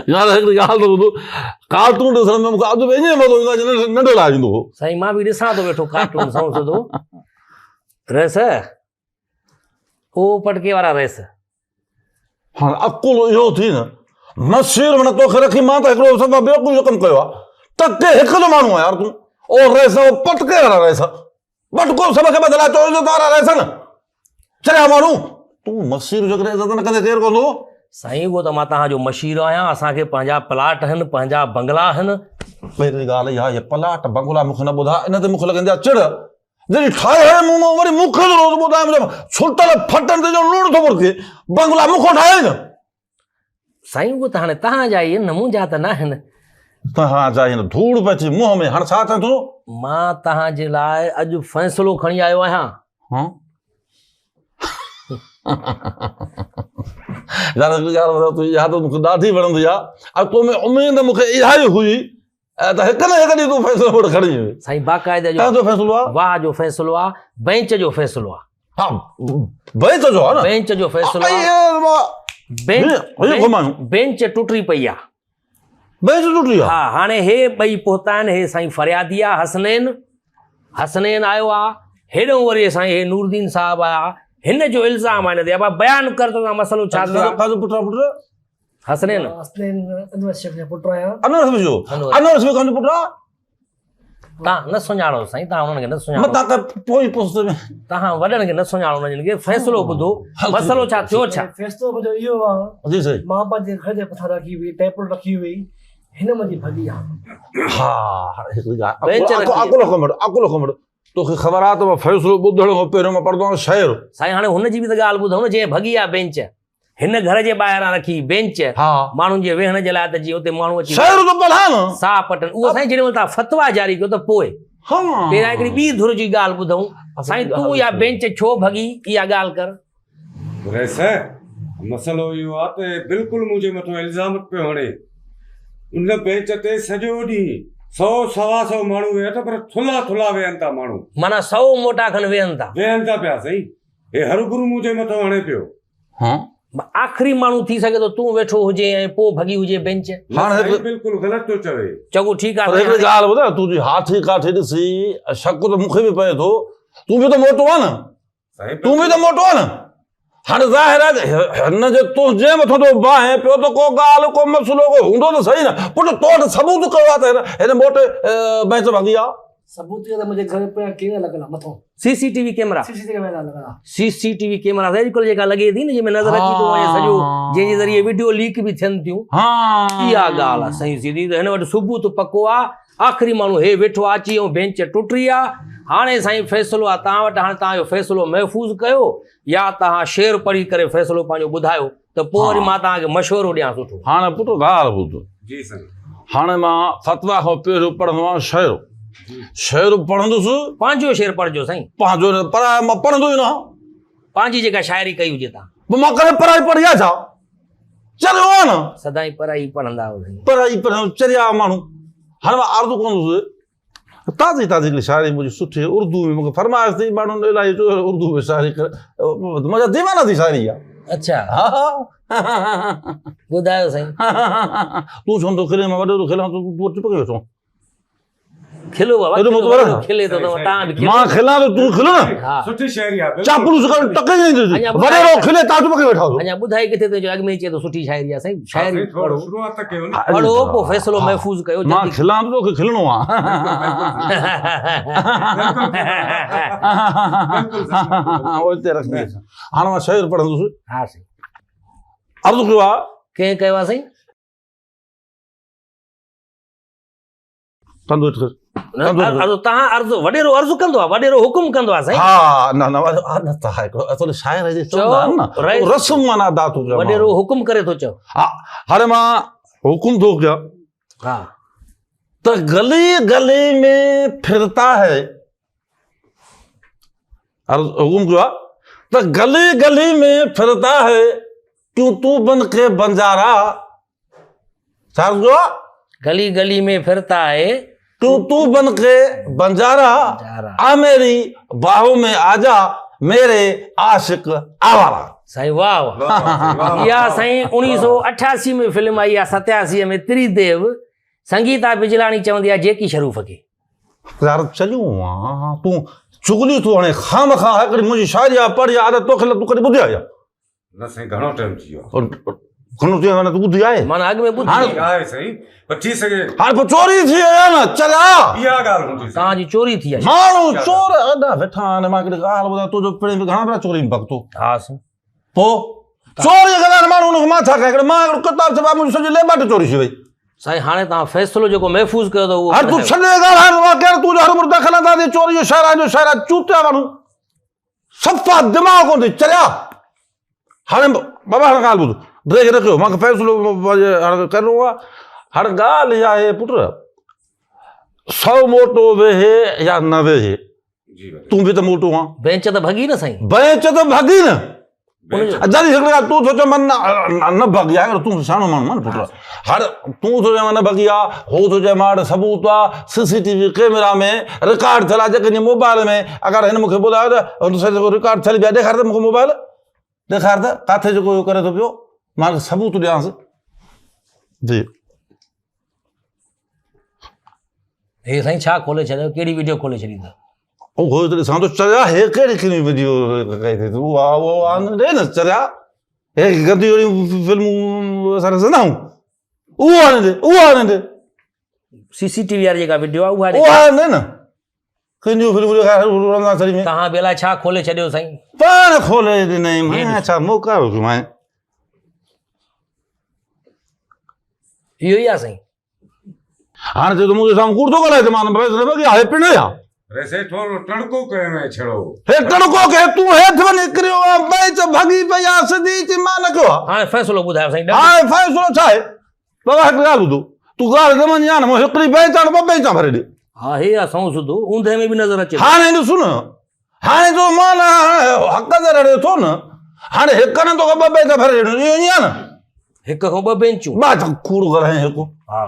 यार हिकिड़ी ॻाल्हि त ॿुधो, कार्टून ॾिसण में मूंखे अॼु बि ईअं मज़ो ईंदो आहे जॾहिं नंढो लाइ ईंदो हो। साईं मां बि ॾिसां थो वेठो कार्टून समझो थो रेस ओ पटके वारा रेस। हाणे अकुल इहो थी न नसीर में तोखे रखी मां त हिकिड़ो सफ़ा बेवकूफ़ जो कमु कयो आहे। टके हिकु जो माण्हू आहे यार तूं, ओ रेस ओ पटके वारा रेस, पटको सभ खे बदिला चो इज़त वारा रेस न चरिया माण्हू। तूं मसीर जो करे इज़त न कंदे केरु कंदो? साईं उहो त मां तव्हांजो मशीर आहियां, असांखे पंहिंजा प्लाट आहिनि, पंहिंजा बंगला आहिनि। पहिरीं ॻाल्हि इहा, ये प्लाट बंगला मूंखे न ॿुधा, इन ते मूंखे लॻंदी आहे चिड़। जॾहिं ठाहे मूं मां वरी मूंखे रोज़ ॿुधाए मुंहिंजा छुटल फटनि ते जो लूण थो मुड़के, बंगला मूंखां ठाहे न। साईं उहो त हाणे तव्हांजा ई आहिनि न, मुंहिंजा त न आहिनि। तव्हांजा आहिनि, धूड़ पइजी मुंहं में, हाणे छा थिए थो? मां तव्हांजे लाइ अॼु फ़ैसिलो खणी आयो आहियां। यार हिकिड़ी ॻाल्हि ॿुधायो, तूं इहा त मूंखे ॾाढी वणंदी आहे, ऐं तो में उमेद मूंखे इहा ई हुई त हिकु न हिकु ॾींहुं तूं फ़ैसिलो वटि खणी वई। साईं बाक़ाइदे जो फ़ैसिलो आहे, वाह जो फ़ैसिलो आहे, बेंच जो फ़ैसिलो आहे। हा बेंच जो आहे न, बेंच जो फ़ैसिलो आहे। बेंच टुटी पई आहे, बेंच टुटी आहे। हा हाणे हे ॿई पोता आहिनि, हे साईं फरियादी आहे हसनैन आयो आहे, हेॾो वरी साईं हे नूरदीन साहिबु आया, हिन जो इल्ज़ाम आहे हिन ते। अब बयानु कर त मसलो छा थियो? हसनैन अनवर शरीफ़ जो पुटु आहे। तव्हां न सुञाणो साईं, तव्हां उन्हनि खे न सुञाणो, तव्हां वॾनि खे न सुञाणो, उन्हनि खे फ़ैसिलो ॿुधो, मसलो छा थियो? छा फ़ैसिलो मुंहिंजो इहो आहे, मां पंहिंजे घर जे पुठियां रखी हुई टेबल रखी हुई, हिन मुंहिंजी भॻी आहे। हा हिकिड़ी ॻाल्हि, तोखे ख़बर आहे त मां फ़ैसिलो ॿुधण खां पहिरियों मां पढ़ंदो आहियां शेर। साईं हाणे हुनजी बि त ॻाल्हि ॿुधो न, जंहिं भॻी आहे बेंच, हिन घर जे ॿाहिरां रखी बेंच माण्हुनि जे वेहण जे लाइ, त जीअं उते माण्हू अची साह पटनि। उहो साईं जॾहिं तव्हां फतवा जारी कयो त पोइ पहिरियां हिकिड़ी ॿी धुर जी ॻाल्हि ॿुधूं। साईं तूं इहा बेंच छो भॻी, इहा ॻाल्हि कर। मसलो इहो आहे त बिल्कुलु मुंहिंजे मथां इल्ज़ाम पियो हणे। उन बेंच ते सॼो ॾींहुं 100-125 माण्हू वेहनि था, पर थुला वेहनि था माण्हू, माना 100 मोटा खनि वेहनि था पिया। साईं हे हर गुरू मुंहिंजे मथां हणे पियो। आख़िरी माण्हू थी सघे थो तूं वेठो हुजे ऐं पोइ भॻी हुजे बेंच। बिल्कुलु ग़लति थो चवे। चङो ठीकु आहे, हिकिड़ी ॻाल्हि ॿुधाए, तुंहिंजी हाथी काठी ॾिसी शक त मूंखे बि पए थो, तूं बि त मोटो आहे न, हाणे ज़ाहिर आहे हिन जे तूं जंहिं मथां तो बाहि पियो त को ॻाल्हि को मसइलो को हूंदो त सही न। पुटु तो वटि सबूत कयो आहे त हिन मोटे बेंच भॻी आहे। सबूत त मुंहिंजे घर पे कैमरा लॻल आहे मथां, सीसीटीवी कैमरा लॻल आहे। सीसीटीवी कैमरा अॼुकल्ह जेका लॻे थी न, जंहिंमें नज़र अची थो वञे सॼो, जंहिंजे ज़रिए वीडियो लीक बि थियनि थियूं, इहा ॻाल्हि आहे साईं सीधी। त हिन वटि सबूत पको आहे, आख़िरी माण्हू हे वेठो आहे, अची ऐं बेंच टुटी आहे। हाणे साईं फ़ैसिलो आहे तव्हां वटि, हाणे तव्हांजो फ़ैसिलो महफ़ूज़ कयो या तव्हां शेर पढ़ी करे फ़ैसिलो पंहिंजो ॿुधायो, त पोइ वरी मां तव्हांखे मशवरो ॾियां सुठो। हाणे पुटु ॻाल्हि ॿुध, हाणे मां फतवा खां पहिरियों पढ़ंदो आहियां शेर पढ़ंदुसि। पंहिंजो शेर पढ़जो साईं, पंहिंजो पर मां पढ़ंदो ई न, पंहिंजी जेका शाइरी कई हुजे तव्हां। मां कॾहिं पढ़ाई पढ़ी आहे छा? चरियो आहे न, सदाईं पढ़ाई पढ़ंदा चरिया माण्हू। हाणे मां अर्ज़ु कंदुसि, ताज़ी हिकिड़ी शाइरी मुंहिंजी सुठी उर्दू में मूंखे फरमाइश थी, माण्हुनि इलाही उर्दू में शाइरी करे, मुंहिंजा दीवाना थी शाइरी आहे। अच्छा ॿुधायो साईं। तूं चवंदो खिले, मां वॾो खिलां, तूं चुप करे वेठो। खिलो बाबा, खिले तो तव्हां बि मां खिलां त तूं खिलो न। सुठी शाइरी आहे, चापलूस कर टके नहीं दे वडेरो खिले ता चुप के बैठा हो। अञा ॿुधाई किथे तो अॻ में चए तो सुठी शाइरी आहे साईं। शाइरी पढ़ो, शुरूआत तक कयो न, पढ़ो पोइ फ़ैसिलो महफ़ूज़ कयो। मां खिलां तो के खिलणो आहे। ओ ते रख दे। हाणे मां शाइर पढ़ंदुसि। हा साईं, अर्ज़ु कयो आहे, कंहिं कयो आहे साईं? कंदो तव्हां अर्ज़ु वॾेरो अर्ज़ु कंदो आहे, वॾेरो हुकुम कंदो आहे साईं। हा न आदत आहे असुल शाइर जे चवंदा आहिनि न, रस्म माना अदा थो कयो, वॾेरो हुकुम करे थो चओ। हा हाणे मां हुकुम थो कयां, हा त गली गली में फिरता है, हुकुम कयो आहे त गली गली में फिरता है क्यों तू बन के बंजारा। छा कयो? गली गली में फिरता है तू बन के बंजारा, आ मेरी बाहों में आजा मेरे आशिक आवारा। साईं वाह वाह। इहा साईं 1988 में फिल्म आई आहे, 87 में त्रिदेव। संगीता बिजलाणी चवंदी आहे जेकी शरूफ़ खे। यार चलियो तूं चुगली तूं हाणे खाम खां हिकिड़ी मुंहिंजी शाइरी आहे पढ़ी आहे तूं कॾहिं ॿुधी आहे? न साईं घणो टाइम थी वियो घणो थी वियो तूं ॿुधी आहे? माना अॻु में ॿुधी आहे साईं, पर थी सघे हाणे पोइ चोरी थी वई आहे न। चलिया इहा ॻाल्हि हूंदी तव्हांजी चोरी थी आहे। माण्हू चोर अॾा वेठा आहिनि। मां हिकिड़ी ॻाल्हि ॿुधायां, तुंहिंजो पिण घणा भेरा चोरी में भॻतो? हा साईं। पोइ चोरी कंदा माण्हू हुनखे मां छा कयां? मां हिकिड़ो किताब छपा मुंहिंजी सॼी लेबाट चोरी थी वई। साईं हाणे तव्हां फ़ैसिलो जेको महफ़ूज़ कयो अथव उहो हाणे तूं छॾे ॻाल्हि केरु तूं हर मुर दख़ल अंदाज़ी चोरी जो शाइरा चूतिया माण्हू सफ़ा दिमाग़ कोन थी। चलिया हाणे बाबा हाणे ॻाल्हि ॿुध ड्रेक रखियो मूंखे फ़ैसिलो हाणे करिणो आहे। हाणे ॻाल्हि इहा आहे पुट, 100 मोटो वेहे या न वेहे तूं बि त मोटो आहे। बेंच त भॻी न साईं। बेंच त भॻी न। जॾहिं हिकिड़ी ॻाल्हि तूं सोचो मन न भॻी आहे, तूं सियाणो माण्हू आहे न पुट। हाणे तूं सोचे न भॻी आहे, हो सोचे मां वटि सबूत आहे, CCTV कैमरा में रिकॉर्ड थियल आहे। जेके मोबाइल में अगरि हिन मूंखे ॿुधायो त रिकॉर्ड थियल पिया ॾेखार त मूंखे मोबाइल ॾेखार त किथे जेको इहो करे थो पियो, मां सबूत ॾियांसि। जी हे साईं छा खोले छॾियो? कहिड़ी वीडियो खोले छॾी अथव? सां तो चरिया हे कहिड़ी वीडियो कई अथई तूं? उहो ॾे न चरिया, हे गंदी फिल्मूं असां ॾिसंदा आहियूं, उहो हाणे ॾे। CCTV वारी जेका वीडियो आहे उहा ॾे न। कंहिंजियूं फिल्मूं ॾेखारे में तव्हां बि अलाए छा खोले छॾियो साईं? पाण खोले ॾिनई मां छा मौक़ा मां। इहो ई आहे साईं। हाणे चए थो मुंहिंजे साम्हूं कूड़ थो ॻाल्हाए त मां हे पिण आहे वैसे थोरो टणको कयो में छड़ो। हे टणको के तूं हेठि वञी किरियो आहे, बेंच भॻी पई आहे, सिधी ची मां न कयो आहे। हाणे फ़ैसिलो ॿुधायो साईं। हाणे फ़ैसिलो छा आहे बाबा? हिकिड़ी ॻाल्हि ॿुधो, तूं ॻाल्हि सम्झी आहे न, मूं हिकिड़ी बेंच आहे 2 बेंचा भरे ॾे। हा हे आहे सौ सुधो, ऊंधे में बि नज़र अचे। हाणे ॾिसो न, हाणे जो मां न हक़ ते रड़े थो न, हाणे हिक न तोखे 2 बेंच भरे ॾिनो, इहो ईअं आहे न? हिक खां 2 बेंचूं मां त कूड़ ॻाल्हाए हिकु हा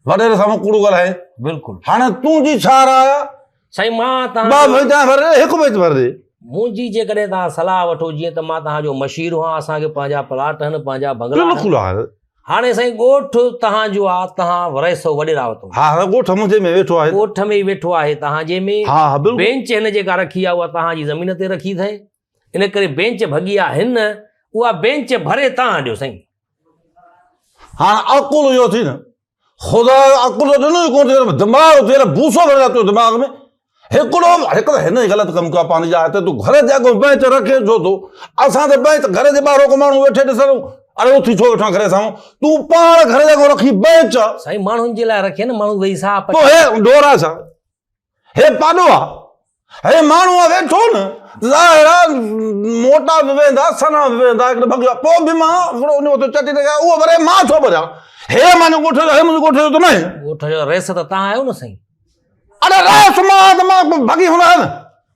वॾेरे साम्हूं कूड़ ॻाल्हाए। बिल्कुलु हाणे तूं जी छा राय? साईं मां 2 बेंचा भरे ॾे, हिकु बेंच भरे ॾे। मुंहिंजी जेकॾहिं तव्हां सलाह वठो, जीअं त मां तव्हांजो मशीर आहियां, असांखे पंहिंजा प्लाट आहिनि, पंहिंजा बंगला आहिनि। बिल्कुलु आहे। हाणे साईं ॻोठ तव्हांजो आहे, तव्हां वरसो वॾेरा वरितो। हा ॻोठ मुंहिंजे में वेठो आहे। ॻोठ में ई वेठो आहे तव्हांजे में। हा बिल्कुलु। बेंच हिन जेका रखी आहे उहा तव्हांजी ज़मीन ते रखी अथई, इन करे बेंच भॻी आहे हिन, उहा बेंच भरे तव्हां ॾियो साईं। हाणे अकुल इहो थी न, ख़ुदा अकुल ॾिनो ई कोन, दिमाग़ ते भूसो भरिया पियो दिमाग़ में। हिकु त हिन ई ग़लति कमु कयो पंहिंजी जाइ ते। तूं घर जे अॻो बेंच रखे छो थो? असां त बेंच घर जे ॿाहिरि को माण्हू वेठे ॾिसऊं, अरे उथी छो वेठो घर साम्हूं? तूं पाण घर जे अॻो रखी बेंच। साईं माण्हुनि जे लाइ रखे न, माण्हू वेही साह पोइ हे डोरा छा? हे पाॾो आहे? हे माण्हू आहे वेठो न, ज़ाहिर आहे मोटा बि वेंदा, सना बि वेंदा, हिकिड़े भॻियो पोइ बि मां हिकिड़ो उन वक़्तु चटी ते उहो भरे मां छो भरियां? हे मुंहिंजो ॻोठ जो, हे मुंहिंजो ॻोठ जो त न आहे। ॻोठ जो रेस त तव्हां आहियो न साईं। अरे रेस मां त मां भॻी हुन आहे न,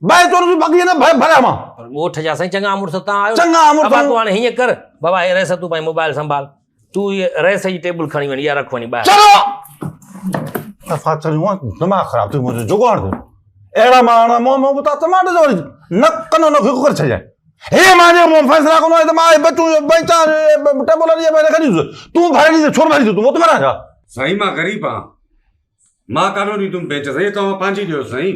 बाई चोर जी भॻी न भरिया मां। ॻोठ जा साईं चङा मुड़ुस तव्हां आहियो। चङा मुड़ुस। बाबा तूं हाणे हीअं कर, बाबा हे रेस तूं पंहिंजी मोबाइल संभाल, तूं ये रेस जी टेबल खणी वञ, इहा रख वञी ॿाहिरि। चलो दफ़ा चरियूं दिमाग़ ख़राब थी मुंहिंजो जुगाड़ थियो। अहिड़ा माण्हू मूं बता टमाटे जो न कनो न हिकु करे छॾिजांइ। हे मुंहिंजो फ़ैसिला कोन आहे त मां बचूं बेंचा टेबल जे ॿाहिरि खणी तूं भरे ॾींदे, छो भरी तूं मुत में छा? साईं मां ग़रीब आहियां, मां कानो ॾींदुमि बेंच साईं, तव्हां पंहिंजी ॾियो साईं।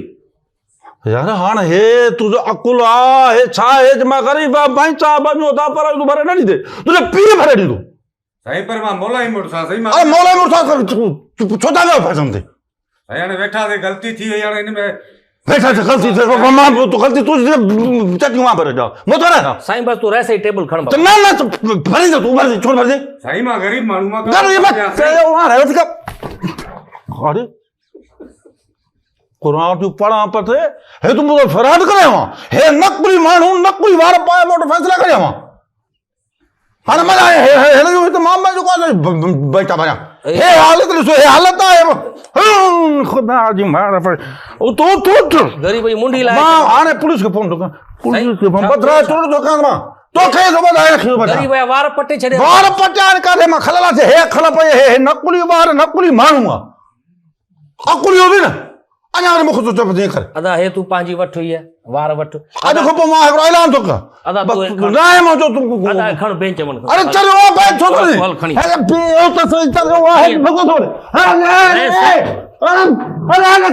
यार हाणे हे तुंहिंजो अकुल आहे, हे छा आहे? मां ग़रीब आहे, बेंचा बञो था पर तूं भरे न ॾींदे, तुंहिंजो पीउ भरे ॾींदो। साईं पर मां मौला ई मुड़ुस आहियां साईं। अरे मौला मुड़ुस छो था कयो फैशन ते? साईं हाणे वेठा ते ग़लती थी वई, हाणे हिन में बेटा से गलती से मां तो गलती तू चटी वहां पर जा मत रहा साईं बस तू रैसे टेबल खण तो ना ना भरी दे तू भरी छोड़ भरी दे साईं मां गरीब माण्हू मां कर ये मत वहां रहे का अरे कुरान तू पढ़ा पते हे तुम तो फराड करे वहां हे नकली माण्हू नकली वार पाए मोटो फैसला करे वहां हाने मजा हे जो तो मामा जो को बेटा बना हे हालत सो हे हालत है खुदा जी मारा पर ओ तो गरीब भाई मुंडी लाए मां हाने पुलिस के फोन तो पुलिस के फोन बदरा छोड़ दुकान में तो खे जो बताए रखियो बता गरीब भाई वार पट्टे छड़े वार पट्टे काले में खलला से हे खल पे हे नकली वार नकली माण्हू अकुली हो भी ना अना मुख तो चप दे कर अदा हे तू पांजी वठ हुई है वार वठ अॼु खां पोइ मां हिकिड़ो ऐलान थो अदा तूं कयां न आहे मुंहिंजो तूं अदा खण बेंच मन अरे चलो वो बैठ छो करे कॉल खणी अरे बे ओ तो सही चलो वो है भगो थोड़े अरे अरे अरे